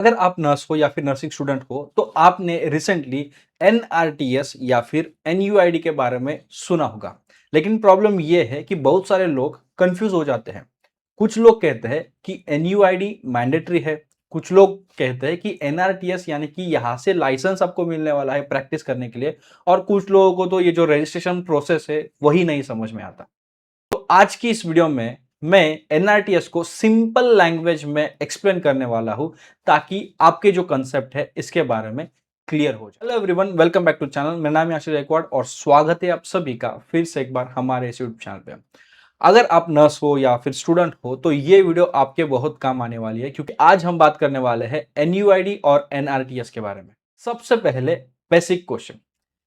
अगर आप नर्स हो या फिर नर्सिंग स्टूडेंट हो तो आपने रिसेंटली एनआरटीएस या फिर एनयूआईडी के बारे में सुना होगा। लेकिन प्रॉब्लम यह है कि बहुत सारे लोग कंफ्यूज हो जाते हैं। कुछ लोग कहते हैं कि एनयूआईडी मैंडेटरी है, कुछ लोग कहते हैं कि एनआरटीएस यानी कि यहाँ से लाइसेंस आपको मिलने वाला है प्रैक्टिस करने के लिए, और कुछ लोगों को तो ये जो रजिस्ट्रेशन प्रोसेस है वही नहीं समझ में आता। तो आज की इस वीडियो में मैं एनआरटीएस को सिंपल लैंग्वेज में एक्सप्लेन करने वाला हूं, ताकि आपके जो कंसेप्ट है इसके बारे में क्लियर हो जाए। Hello everyone, welcome back to channel. मेरा नाम है आशीष गायकवाड़ और स्वागत है आप सभी का फिर से एक बार हमारे इस यूट्यूब चैनल पे। अगर आप नर्स हो या फिर स्टूडेंट हो तो ये वीडियो आपके बहुत काम आने वाली है, क्योंकि आज हम बात करने वाले हैं एनयूआईडी और एनआरटीएस के बारे में। सबसे पहले बेसिक क्वेश्चन,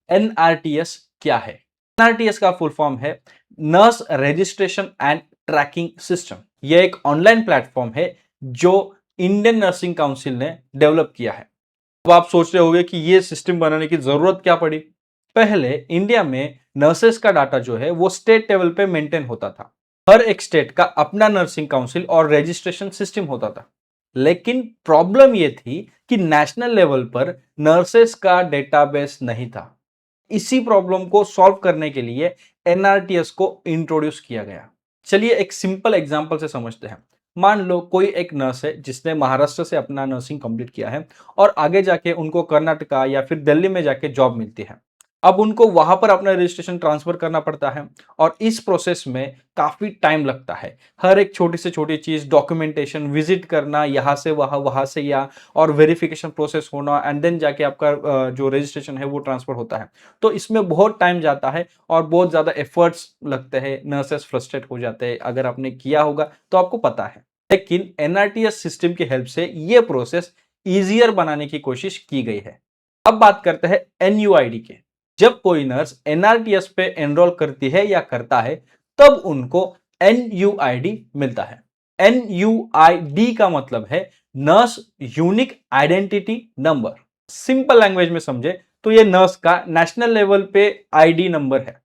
एनआरटीएस क्या है? एनआरटीएस का फुल फॉर्म है nurse registration and tracking system. यह एक ऑनलाइन प्लेटफॉर्म है जो इंडियन नर्सिंग काउंसिल ने डेवलप किया है। अब आप सोच रहे होंगे कि यह सिस्टम बनाने की जरूरत क्या पड़ी। पहले इंडिया में नर्सेस का डाटा जो है वो स्टेट लेवल पे मेंटेन होता था। हर एक स्टेट का अपना नर्सिंग काउंसिल और रजिस्ट्रेशन सिस्टम होता था। लेकिन प्रॉब्लम यह थी कि नेशनल लेवल पर नर्सेस का डेटाबेस नहीं था। इसी प्रॉब्लम को सॉल्व करने के लिए एनआरटीएस को इंट्रोड्यूस किया गया। चलिए एक सिंपल एग्जांपल से समझते हैं। मान लो कोई एक नर्स है जिसने महाराष्ट्र से अपना नर्सिंग कंप्लीट किया है और आगे जाके उनको कर्नाटका या फिर दिल्ली में जाके जॉब मिलती है। अब उनको वहां पर अपना रजिस्ट्रेशन ट्रांसफर करना पड़ता है और इस प्रोसेस में काफी टाइम लगता है। हर एक छोटी से छोटी चीज, डॉक्यूमेंटेशन, विजिट करना यहाँ से वहां, वहां से यहाँ, और वेरिफिकेशन प्रोसेस होना, एंड देन जाके आपका जो रजिस्ट्रेशन है वो ट्रांसफर होता है। तो इसमें बहुत टाइम जाता है और बहुत ज्यादा एफर्ट्स लगते हैं। नर्सेस फ्रस्ट्रेट हो जाते हैं। अगर आपने किया होगा तो आपको पता है। लेकिन एनआरटीएस सिस्टम की हेल्प से ये प्रोसेस इजियर बनाने की कोशिश की गई है। अब बात करते हैं एनयूआईडी के। जब कोई नर्स एनआरटीएस पे एनरोल करती है या करता है तब उनको एनयूआईडी मिलता है। एनयूआईडी का मतलब है nurse unique identity number. Simple language में समझे तो ये नर्स का नेशनल लेवल पे आईडी नंबर है।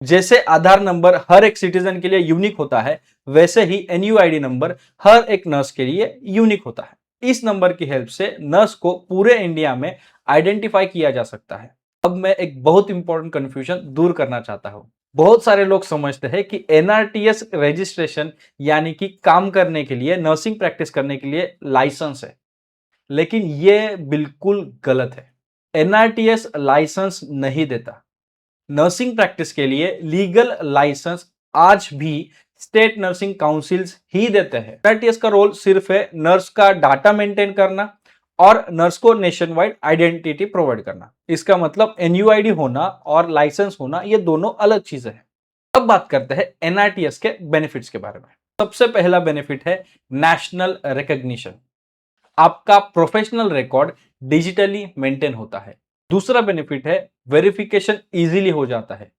जैसे आधार नंबर हर एक सिटीजन के लिए यूनिक होता है, वैसे ही एनयूआईडी नंबर हर एक नर्स के लिए यूनिक होता है। इस नंबर की हेल्प से नर्स को पूरे इंडिया में आइडेंटिफाई किया जा सकता है। अब मैं एक बहुत इंपॉर्टेंट कंफ्यूजन दूर करना चाहता हूं। बहुत सारे लोग समझते हैं कि एनआरटीएस रजिस्ट्रेशन यानी कि काम करने के लिए, नर्सिंग प्रैक्टिस करने के लिए लाइसेंस है। लेकिन यह बिल्कुल गलत है। एनआरटीएस लाइसेंस नहीं देता। नर्सिंग प्रैक्टिस के लिए लीगल लाइसेंस आज भी स्टेट नर्सिंग काउंसिल्स ही देते हैं। एनआरटीएस का रोल सिर्फ है नर्स का डाटा मेंटेन करना और नर्स को नेशन वाइड आइडेंटिटी प्रोवाइड करना। इसका मतलब एनयूआईडी होना और लाइसेंस होना ये दोनों अलग चीजें हैं। अब बात करते हैं एनआरटीएस के बेनिफिट्स के बारे में। सबसे पहला बेनिफिट है नेशनल रिकॉग्निशन। आपका प्रोफेशनल रिकॉर्ड डिजिटली मेंटेन होता है। दूसरा बेनिफिट है वेरिफिकेशन इजीली हो जाता है।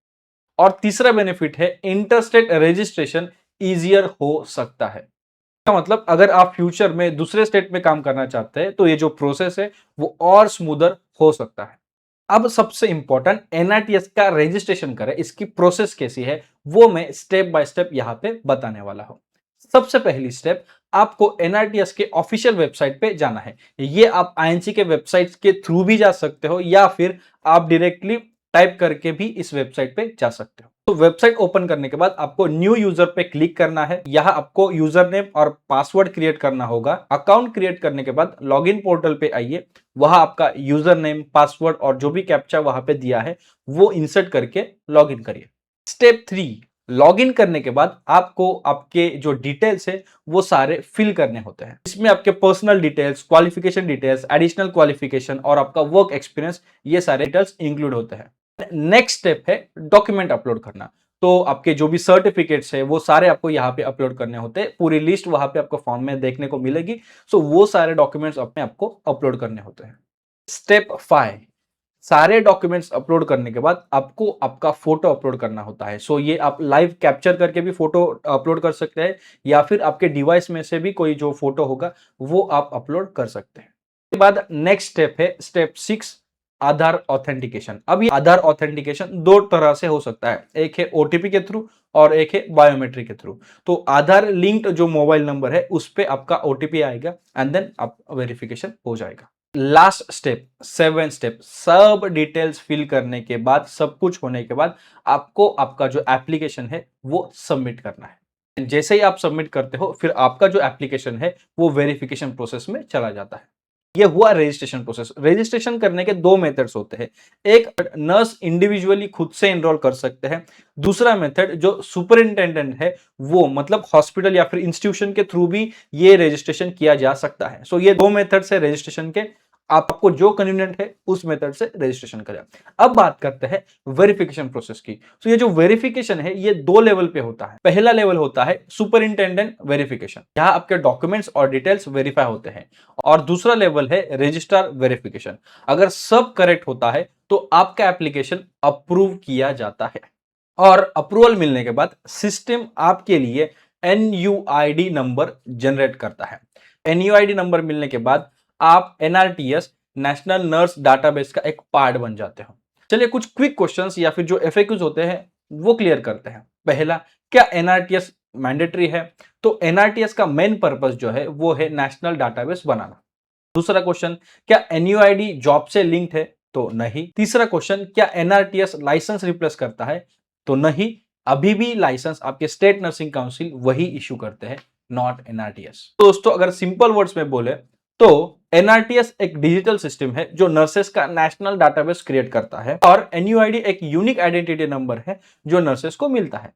और तीसरा बेनिफिट है इंटरस्टेट रजिस्ट्रेशन इजियर हो सकता है। इसका मतलब अगर आप फ्यूचर में दूसरे स्टेट में काम करना चाहते हैं तो ये जो प्रोसेस है वो और स्मूदर हो सकता है। अब सबसे इंपॉर्टेंट, एनआरटीएस का रजिस्ट्रेशन करें, इसकी प्रोसेस कैसी है वो मैं स्टेप बाय स्टेप यहां पे बताने वाला हूं। सबसे पहली स्टेप, आपको एनआरटीएस के ऑफिशियल वेबसाइट पे जाना है। ये आप आईएनसी के वेबसाइट के थ्रू भी जा सकते हो या फिर आप डायरेक्टली टाइप करके भी इस वेबसाइट पे जा सकते हो। तो वेबसाइट ओपन करने के बाद आपको न्यू यूजर पे क्लिक करना है। यहां आपको यूजर नेम और पासवर्ड क्रिएट करना होगा। अकाउंट क्रिएट करने के बाद लॉगिन पोर्टल पे आइए। वहां आपका यूजर नेम, पासवर्ड और जो भी कैप्चा वहां पे दिया है वो इंसर्ट करके लॉगिन करिए। स्टेप 3, लॉगिन करने के बाद आपको आपके जो डिटेल्स है वो सारे फिल करने होते हैं। इसमें आपके personal details, qualification details, additional qualification और आपका वर्क एक्सपीरियंस, ये सारे डिटेल्स इंक्लूड होते हैं। नेक्स्ट स्टेप है डॉक्यूमेंट अपलोड करना। तो आपके जो भी सर्टिफिकेट्स है वो सारे आपको यहाँ पे अपलोड करने होते हैं। पूरी लिस्ट वहां पे आपको फॉर्म में देखने को मिलेगी। सो वो सारे डॉक्यूमेंट्स अपने आपको अपलोड करने होते हैं। स्टेप 5, सारे डॉक्यूमेंट्स अपलोड करने के बाद आपको आपका फोटो अपलोड करना होता है। सो ये आप लाइव कैप्चर करके भी फोटो अपलोड कर सकते हैं या फिर आपके डिवाइस में से भी कोई जो फोटो होगा वो आप अपलोड कर सकते हैं। उसके बाद नेक्स्ट स्टेप है स्टेप 6, आधार ऑथेंटिकेशन। अब ये आधार ऑथेंटिकेशन दो तरह से हो सकता है, एक है ओटीपी के थ्रू और एक है बायोमेट्रिक के थ्रू। तो आधार लिंक्ड जो मोबाइल नंबर है उस पे आपका ओटीपी आएगा एंड देन आप वेरिफिकेशन हो जाएगा। लास्ट स्टेप, 7 स्टेप, सब डिटेल्स फिल करने के बाद, सब कुछ होने के बाद आपको आपका जो एप्लीकेशन है वो सबमिट करना है। जैसे ही आप सबमिट करते हो फिर आपका जो एप्लीकेशन है वो वेरिफिकेशन प्रोसेस में चला जाता है। ये हुआ रजिस्ट्रेशन प्रोसेस। रजिस्ट्रेशन करने के दो मेथड्स होते हैं, एक नर्स इंडिविजुअली खुद से एनरोल कर सकते हैं, दूसरा मेथड जो सुपरिंटेंडेंट है वो मतलब हॉस्पिटल या फिर इंस्टीट्यूशन के थ्रू भी ये रजिस्ट्रेशन किया जा सकता है। सो ये दो मेथड से रजिस्ट्रेशन के, आपको जो कन्वीनियंट है उस मेथड से रजिस्ट्रेशन करें। अब बात करते हैं वेरिफिकेशन प्रोसेस की। तो ये जो वेरिफिकेशन है ये दो लेवल पे होता है। पहला लेवल होता है सुपरिंटेंडेंट वेरिफिकेशन, जहां आपके डॉक्यूमेंट्स और डिटेल्स वेरीफाई होते हैं, और दूसरा लेवल है रजिस्ट्रार वेरिफिकेशन। अगर सब करेक्ट होता है तो आपका एप्लीकेशन अप्रूव किया जाता है, और अप्रूवल मिलने के बाद सिस्टम आपके लिए एनयूआईडी नंबर जनरेट करता है। एनयूआईडी नंबर मिलने के बाद आप एनआरटीएस नेशनल नर्स डाटाबेस का एक पार्ट बन जाते हो। चलिए कुछ क्विक क्वेश्चंस या फिर जो एफएक्यूज होते हैं वो क्लियर करते हैं। पहला, क्या एनआरटीएस मैंडेटरी है? तो एनआरटीएस का मेन पर्पस जो है वो है नेशनल डाटाबेस बनाना। दूसरा क्वेश्चन, क्या एनयूआईडी जॉब से लिंक्ड है? तो नहीं। तीसरा क्वेश्चन, क्या एनआरटीएस लाइसेंस रिप्लेस करता है? तो नहीं, अभी भी लाइसेंस आपके स्टेट नर्सिंग काउंसिल वही इशू करते हैं, नॉट एनआरटीएस। तो दोस्तों अगर सिंपल वर्ड्स में बोले तो एनआरटीएस एक डिजिटल सिस्टम है जो नर्सेस का नेशनल डाटाबेस क्रिएट करता है, और एनयूआईडी एक यूनिक आइडेंटिटी नंबर है जो नर्सेस को मिलता है।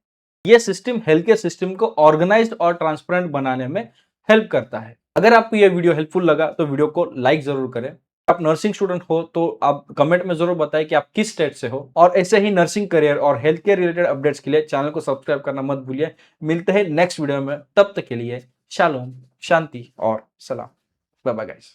यह सिस्टम हेल्थ केयर सिस्टम को ऑर्गेनाइज्ड और ट्रांसपेरेंट बनाने में हेल्प करता है। अगर आपको यह वीडियो हेल्पफुल लगा तो वीडियो को लाइक जरूर करें। आप नर्सिंग स्टूडेंट हो तो आप कमेंट में जरूर बताएं कि आप किस स्टेट से हो, और ऐसे ही नर्सिंग करियर और हेल्थ केयर रिलेटेड अपडेट्स के लिए चैनल को सब्सक्राइब करना मत भूलिए। मिलते हैं नेक्स्ट वीडियो में, तब तक के लिए शालोम, शांति और सलाम। Bye bye guys.